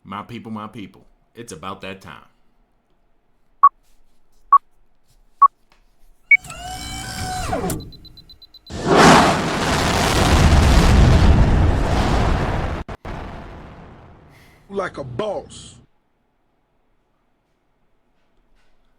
My people, it's about that time. Like a boss.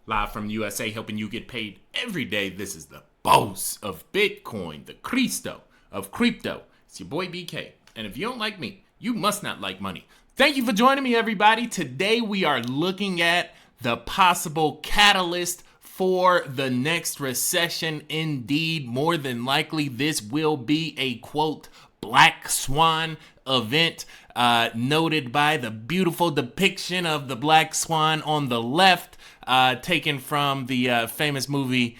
Live from USA, helping you get paid every day. This is the boss of Bitcoin, the Cristo of crypto. It's your boy BK. And if you don't like me, you must not like money. Thank you for joining me, everybody. Today we are looking at the possible catalyst for the next recession. Indeed, more than likely, this will be a, quote, Black Swan event, noted by the beautiful depiction of the Black Swan on the left, taken from the famous movie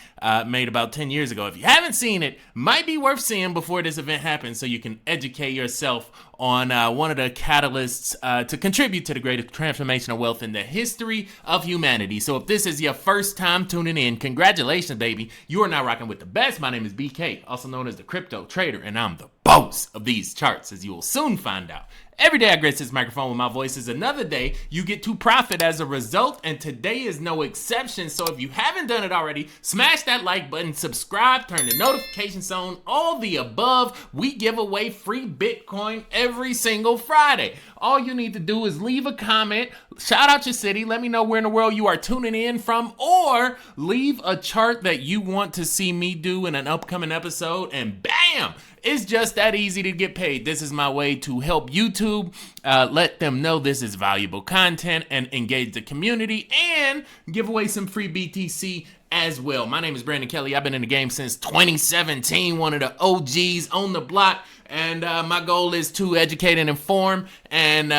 made about 10 years ago. If you haven't seen it, might be worth seeing before this event happens so you can educate yourself on one of the catalysts to contribute to the greatest transformation of wealth in the history of humanity. So if this is your first time tuning in, congratulations, baby. You are now rocking with the best. My name is BK, also known as the Crypto Trader, and I'm the boss of these charts, as you will soon find out. Every day I grace this microphone with my voice is another day you get to profit as a result, and today is no exception. So if you haven't done it already, smash that like button, subscribe, turn the notifications on, all the above. We give away free Bitcoin every single Friday. All you need to do is leave a comment, shout out your city, let me know where in the world you are tuning in from, or leave a chart that you want to see me do in an upcoming episode, and bam! It's just that easy to get paid. This is my way to help YouTube let them know this is valuable content and engage the community and give away some free BTC as well. My name is Brandon Kelly. I've been in the game since 2017, one of the OGs on the block. And my goal is to educate and inform and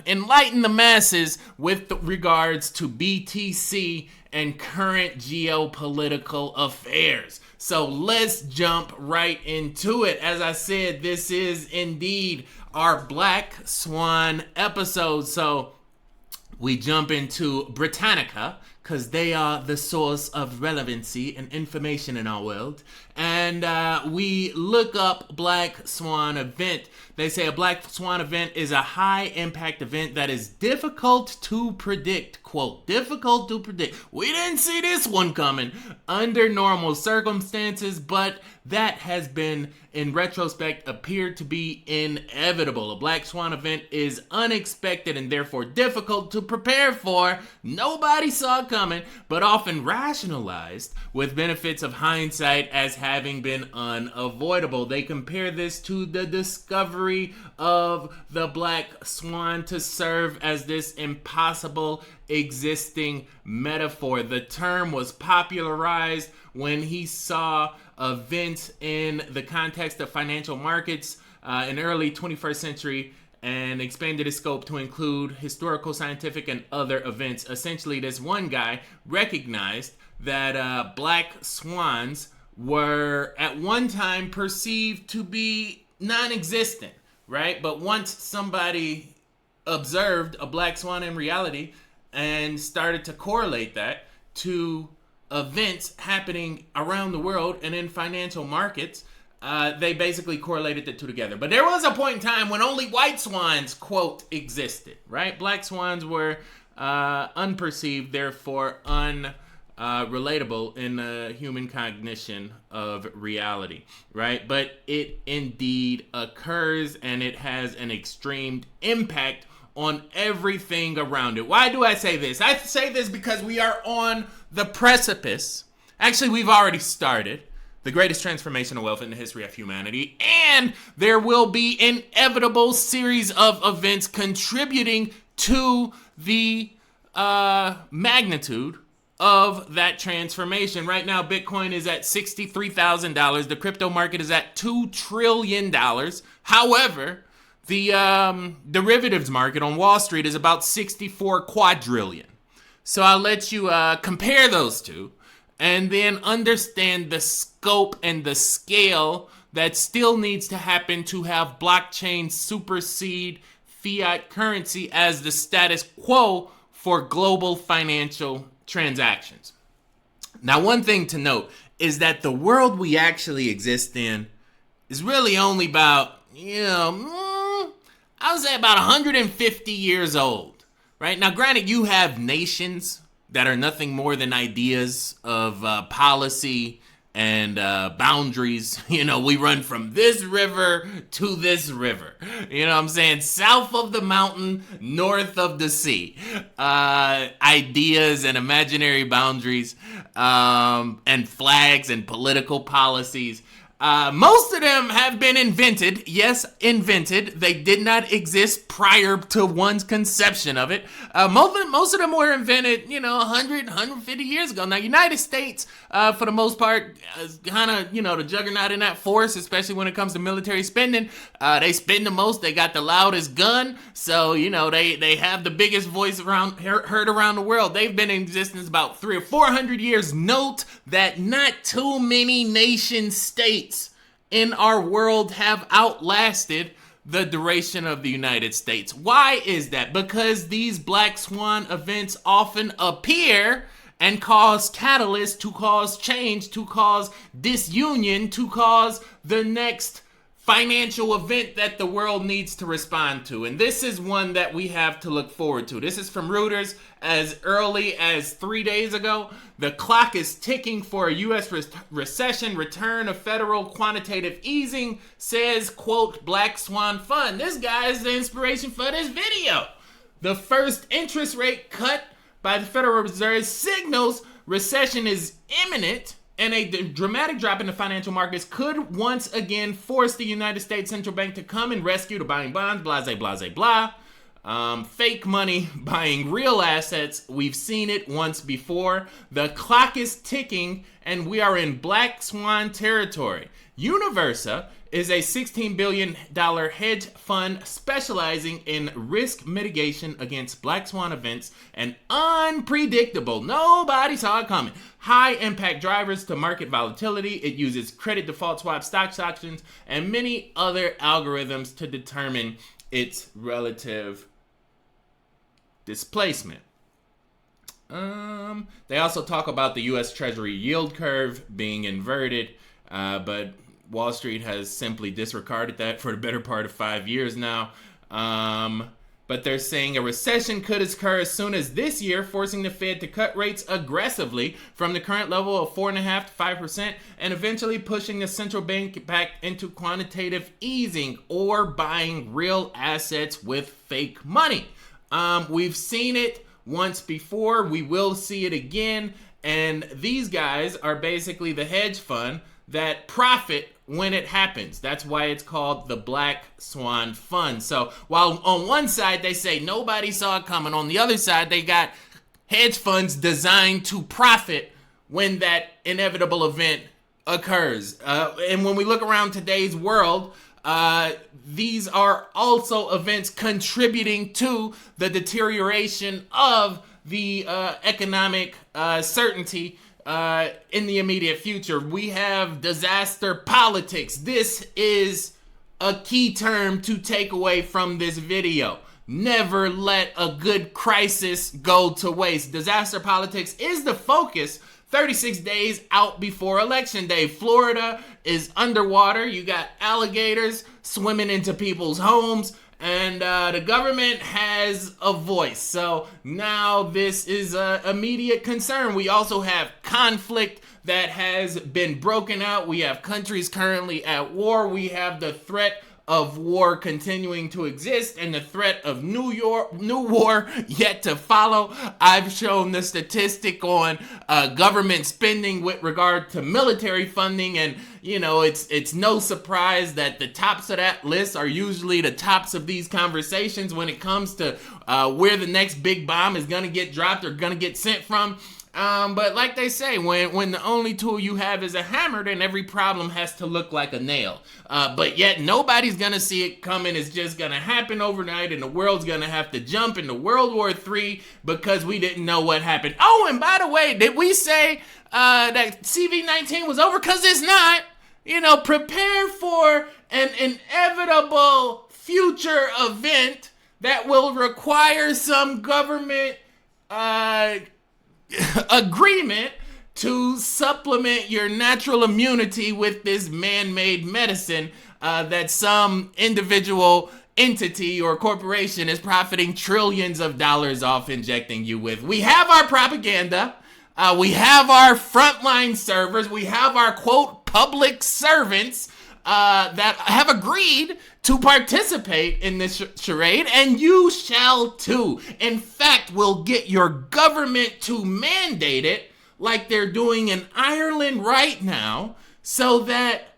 enlighten the masses with regards to BTC and current geopolitical affairs. So let's jump right into it. As I said, this is indeed our Black Swan episode. So we jump into Britannica, because they are the source of relevancy and information in our world. And we look up Black Swan event. They say a Black Swan event is a high impact event that is difficult to predict. Quote, difficult to predict. We didn't see this one coming under normal circumstances, but that has been, in retrospect, appeared to be inevitable. A Black Swan event is unexpected and therefore difficult to prepare for. Nobody saw it coming, but often rationalized with benefits of hindsight as having been unavoidable. They compare this to the discovery of the Black Swan to serve as this impossible existing metaphor. The term was popularized when he saw events in the context of financial markets in early 21st century and expanded its scope to include historical, scientific, and other events. Essentially, this one guy recognized that black swans were at one time perceived to be non-existent, right? But once somebody observed a black swan in reality and started to correlate that to events happening around the world and in financial markets, they basically correlated the two together. But there was a point in time when only white swans, quote, existed, right? Black swans were unperceived, therefore unrelatable in the human cognition of reality, right? But it indeed occurs, and it has an extreme impact on everything around it. Why do I say this? I say this because we are on the precipice. Actually, we've already started the greatest transformation of wealth in the history of humanity, and there will be inevitable series of events contributing to the magnitude of that transformation. Right now, Bitcoin is at $63,000. The crypto market is at $2 trillion. However, the derivatives market on Wall Street is about 64 quadrillion. So I'll let you compare those two and then understand the scope and the scale that still needs to happen to have blockchain supersede fiat currency as the status quo for global financial transactions. Now, one thing to note is that the world we actually exist in is really only about, I would say about 150 years old, right? Now, granted, you have nations that are nothing more than ideas of policy and boundaries. You know, we run from this river to this river. You know what I'm saying? South of the mountain, north of the sea. Ideas and imaginary boundaries, and flags and political policies. Most of them have been invented. Yes, invented. They did not exist prior to one's conception of it. Most of them were invented, 100, 150 years ago. Now, United States, for the most part, kind of, the juggernaut in that force, especially when it comes to military spending. They spend the most. They got the loudest gun. So, they have the biggest voice heard around the world. They've been in existence about 300 or 400 years. Note that not too many nation states in our world have outlasted the duration of the United States. Why is that? Because these Black Swan events often appear and cause catalysts to cause change, to cause disunion, to cause the next financial event that the world needs to respond to. And this is one that we have to look forward to. This is from Reuters as early as 3 days ago. The clock is ticking for a U.S. recession, return of federal quantitative easing, says, quote, Black Swan Fund. This guy is the inspiration for this video. The first interest rate cut by the Federal Reserve signals recession is imminent, and a dramatic drop in the financial markets could once again force the United States Central Bank to come and rescue the buying bonds, blah. Fake money buying real assets. We've seen it once before. The clock is ticking, and we are in Black Swan territory. Universa is a $16 billion hedge fund specializing in risk mitigation against Black Swan events and unpredictable, nobody saw it coming, high impact drivers to market volatility. It uses credit default swap, stock options, and many other algorithms to determine its relative displacement. They also talk about the U.S. Treasury yield curve being inverted, but Wall Street has simply disregarded that for the better part of 5 years now. But they're saying a recession could occur as soon as this year, forcing the Fed to cut rates aggressively from the current level of 4.5% to 5%, and eventually pushing the central bank back into quantitative easing or buying real assets with fake money. We've seen it once before. We will see it again. And these guys are basically the hedge fund that profit when it happens. That's why it's called the Black Swan Fund. So while on one side they say nobody saw it coming, on the other side they got hedge funds designed to profit when that inevitable event occurs. And when we look around today's world, these are also events contributing to the deterioration of the economic certainty in the immediate future. We have disaster politics. This is a key term to take away from this video. Never let a good crisis go to waste. Disaster politics is the focus 36 days out before Election Day. Florida is underwater. You got alligators swimming into people's homes, and the government has a voice. So now this is an immediate concern. We also have conflict that has been broken out. We have countries currently at war. We have the threat of war continuing to exist and the threat of new war yet to follow. I've shown the statistic on government spending with regard to military funding, and it's no surprise that the tops of that list are usually the tops of these conversations when it comes to where the next big bomb is going to get dropped or going to get sent from. But like they say, when the only tool you have is a hammer, then every problem has to look like a nail. But yet nobody's gonna see it coming. It's just gonna happen overnight, and the world's gonna have to jump into World War III because we didn't know what happened. Oh, and by the way, did we say that CV-19 was over? Because it's not. Prepare for an inevitable future event that will require some government agreement to supplement your natural immunity with this man-made medicine that some individual entity or corporation is profiting trillions of dollars off injecting you with. We have our propaganda. We have our frontline servers. We have our, quote, public servants that have agreed to participate in this charade, and you shall too. In fact, we'll get your government to mandate it like they're doing in Ireland right now, so that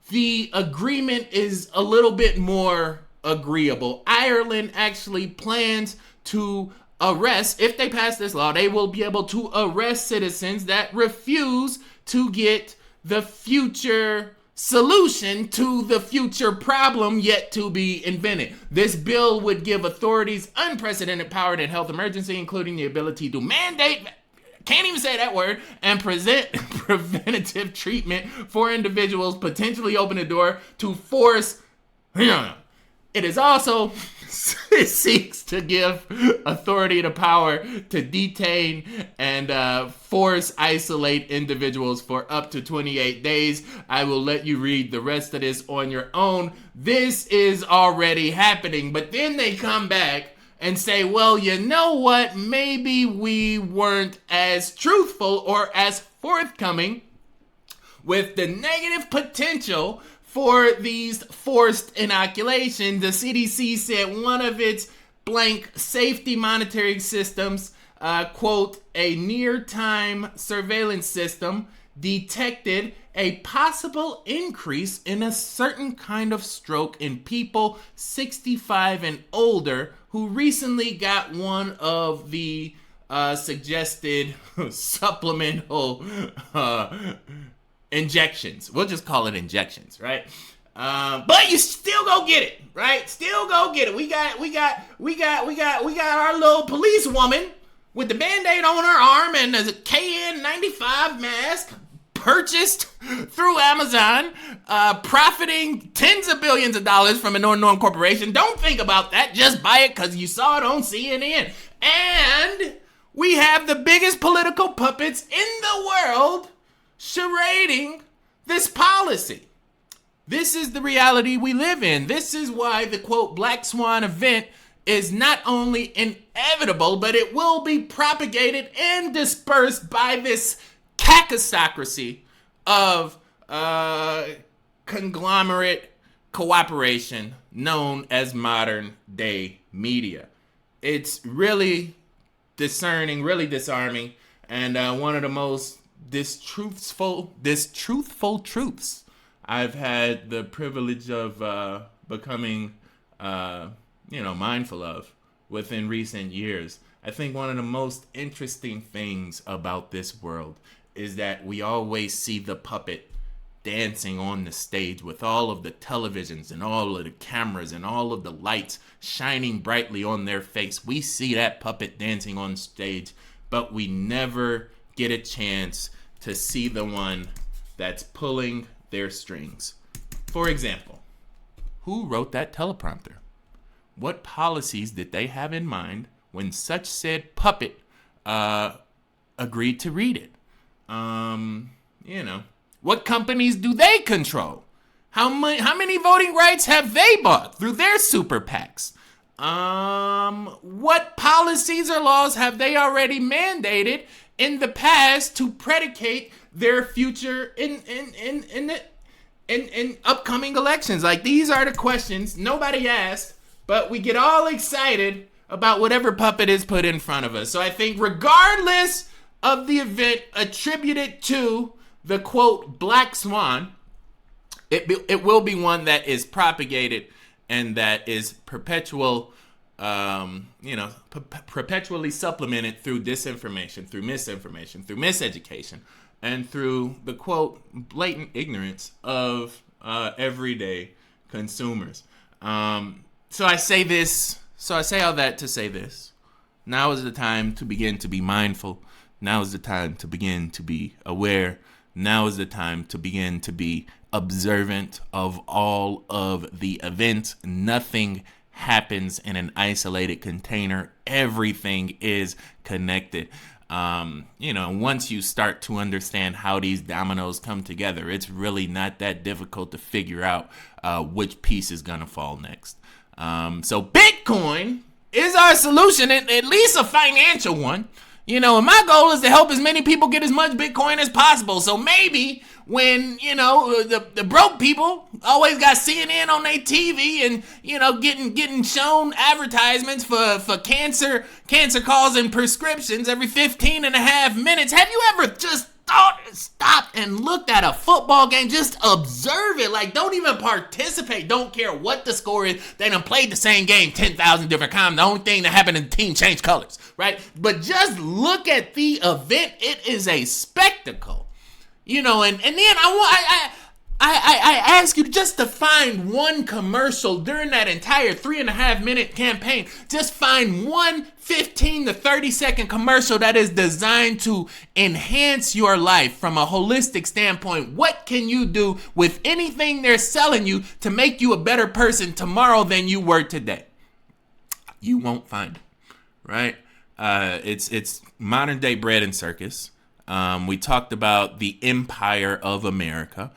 the agreement is a little bit more agreeable. Ireland actually plans to arrest, if they pass this law, they will be able to arrest citizens that refuse to get the future solution to the future problem yet to be invented. This bill would give authorities unprecedented power in health emergency, including the ability to mandate, can't even say that word, and present preventative treatment for individuals, potentially open the door to force. It is also, it seeks to give authority the power to detain and force isolate individuals for up to 28 days. I will let you read the rest of this on your own. This is already happening, but then they come back and say, well, you know what? Maybe we weren't as truthful or as forthcoming with the negative potential for these forced inoculations. The CDC said one of its blank safety monitoring systems, quote, a near-time surveillance system detected a possible increase in a certain kind of stroke in people 65 and older who recently got one of the suggested supplemental injections. We'll just call it injections, right? But you still go get it, right? Still go get it. We got our little police woman with the Band-Aid on her arm and a KN95 mask purchased through Amazon, profiting tens of billions of dollars from an unknown corporation. Don't think about that. Just buy it because you saw it on CNN. And we have the biggest political puppets in the world charading this policy. This is the reality we live in. This is why the, quote, Black Swan event is not only inevitable, but it will be propagated and dispersed by this cacosocracy of conglomerate cooperation known as modern day media. It's really discerning, really disarming, and one of the most distruthful truths I've had the privilege of becoming mindful of within recent years. I think one of the most interesting things about this world is that we always see the puppet dancing on the stage with all of the televisions and all of the cameras and all of the lights shining brightly on their face. We see that puppet dancing on stage, but we never get a chance to see the one that's pulling their strings. For example, who wrote that teleprompter? What policies did they have in mind when such said puppet agreed to read it? What companies do they control? How many voting rights have they bought through their super PACs? What policies or laws have they already mandated in the past to predicate their future in upcoming elections? Like, these are the questions nobody asked, but we get all excited about whatever puppet is put in front of us. So I think regardless of the event attributed to the, quote, Black Swan, it will be one that is propagated and that is perpetually supplemented through disinformation, through misinformation, through miseducation, and through the, quote, blatant ignorance of everyday consumers. So I say all that to say this. Now is the time to begin to be mindful. Now is the time to begin to be aware. Now is the time to begin to be observant of all of the events. Nothing happens in an isolated container. Everything is connected. Once you start to understand how these dominoes come together, it's really not that difficult to figure out which piece is going to fall next. So Bitcoin is our solution, at least a financial one. You know, and my goal is to help as many people get as much Bitcoin as possible. So maybe when, you know, the broke people always got CNN on their TV and, you know, getting shown advertisements for cancer causing prescriptions every 15 and a half minutes. Have you ever just stopped and looked at a football game? Just observe it. Like, don't even participate. Don't care what the score is. They done played the same game 10,000 different times. The only thing that happened in the team changed colors, right? But just look at the event. It is a spectacle, you know. And then I ask you just to find one commercial during that entire 3.5 minute campaign. Just find one 15 to 30 second commercial that is designed to enhance your life from a holistic standpoint. What can you do with anything they're selling you to make you a better person tomorrow than you were today? You won't find it, right? It's modern day bread and circus. We talked about the empire of America.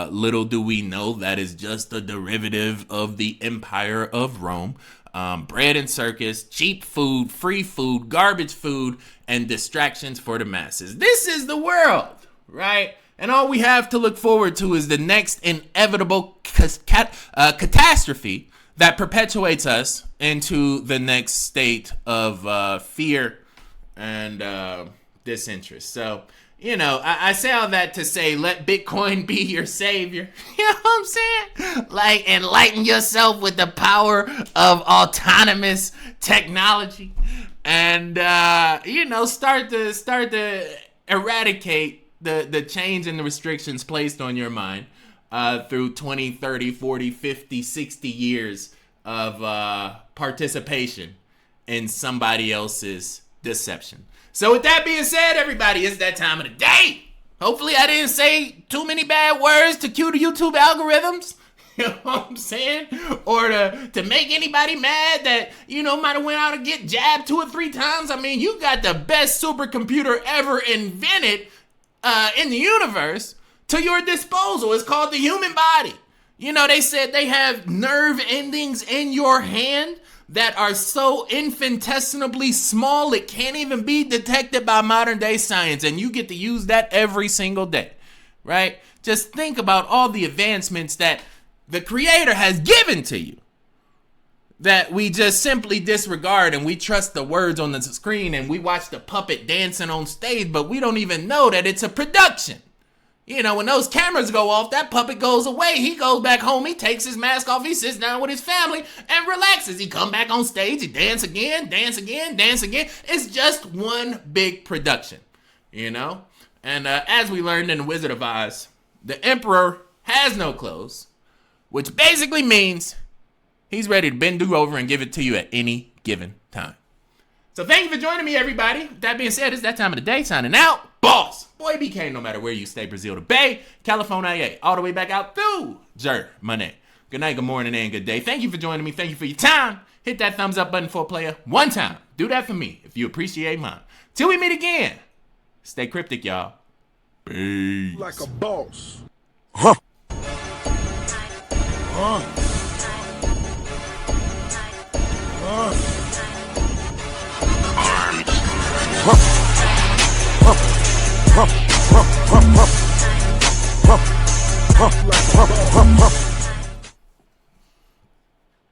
Little do we know that is just a derivative of the empire of Rome. Bread and circus, cheap food, free food, garbage food, and distractions for the masses. This is the world, right? And all we have to look forward to is the next inevitable catastrophe that perpetuates us into the next state of fear and disinterest. So, you know, I say all that to say, let Bitcoin be your savior. You know what I'm saying? Like, enlighten yourself with the power of autonomous technology, and you know, start to eradicate the change and the restrictions placed on your mind through 20, 30, 40, 50, 60 years of participation in somebody else's deception. So with that being said, everybody, it's that time of the day. Hopefully I didn't say too many bad words to cue the YouTube algorithms. You know what I'm saying? Or to make anybody mad that, you know, might have went out and get jabbed 2 or 3 times. I mean, you got the best supercomputer ever invented in the universe to your disposal. It's called the human body. You know, they said they have nerve endings in your hand that are so infinitesimally small it can't even be detected by modern day science, and you get to use that every single day, right? Just think about all the advancements that the creator has given to you that we just simply disregard, and we trust the words on the screen, and we watch the puppet dancing on stage, but we don't even know that it's a production. You know, when those cameras go off, that puppet goes away. He goes back home. He takes his mask off. He sits down with his family and relaxes. He come back on stage. He dance again, dance again, dance again. It's just one big production, you know? And as we learned in The Wizard of Oz, the emperor has no clothes, which basically means he's ready to bend you over and give it to you at any given time. So thank you for joining me, everybody. With that being said, it's that time of the day. Signing out. Boss. Boy BK, no matter where you stay, Brazil to Bay, California, all the way back out through Germany. Good night, good morning, and good day. Thank you for joining me. Thank you for your time. Hit that thumbs up button for a player one time. Do that for me if you appreciate mine. Till we meet again, stay cryptic, y'all. Peace. Like a boss. Huh. Arms.